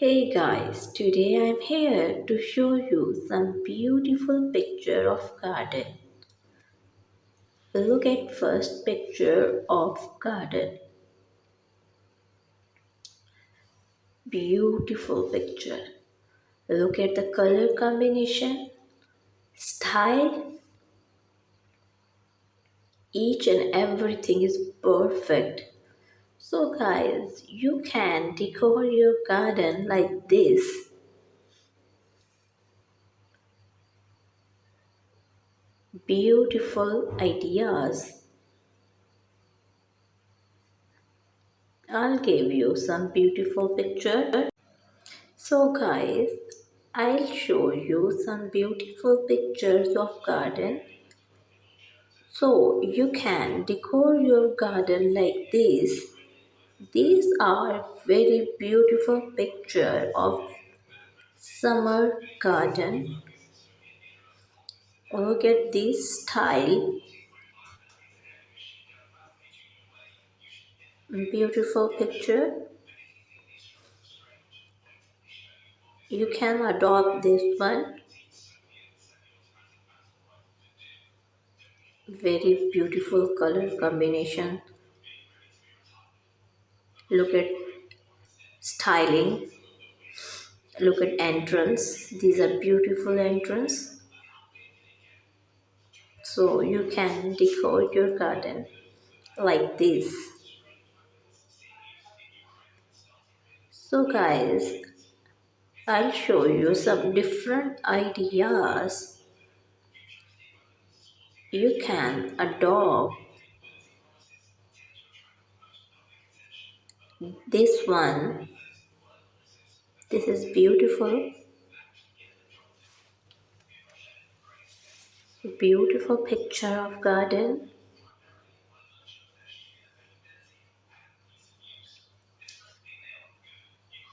Hey guys, today I'm here to show you some beautiful picture of garden. Look at first picture of garden. Beautiful picture. Look at the color combination, style, each and everything is perfect. So guys, you can decor your garden like this. Beautiful ideas. I'll give you some beautiful picture. So guys, I'll show you some beautiful pictures of garden. So you can decor your garden like this. These are very beautiful picture of summer garden. Look at this style. Beautiful picture. You can adopt this one. Very beautiful color combination. Look at styling. Look at entrance. These are beautiful entrance. So you can decor your garden like this. So guys, I'll show you some different ideas you can adopt. This one, this is beautiful. Beautiful picture of garden.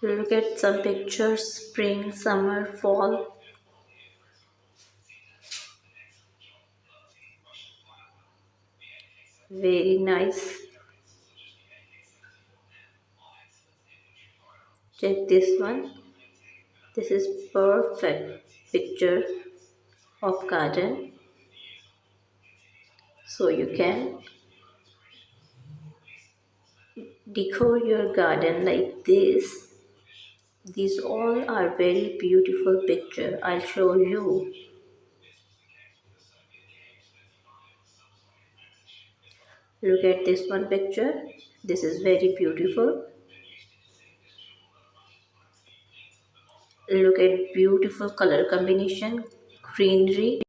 Look at some pictures, spring, summer, fall. Very nice. Check this one. This is perfect picture of garden. So you can decor your garden like this. These all are very beautiful picture. I'll show you. Look at this one picture. This is very beautiful. Look at beautiful color combination, greenery.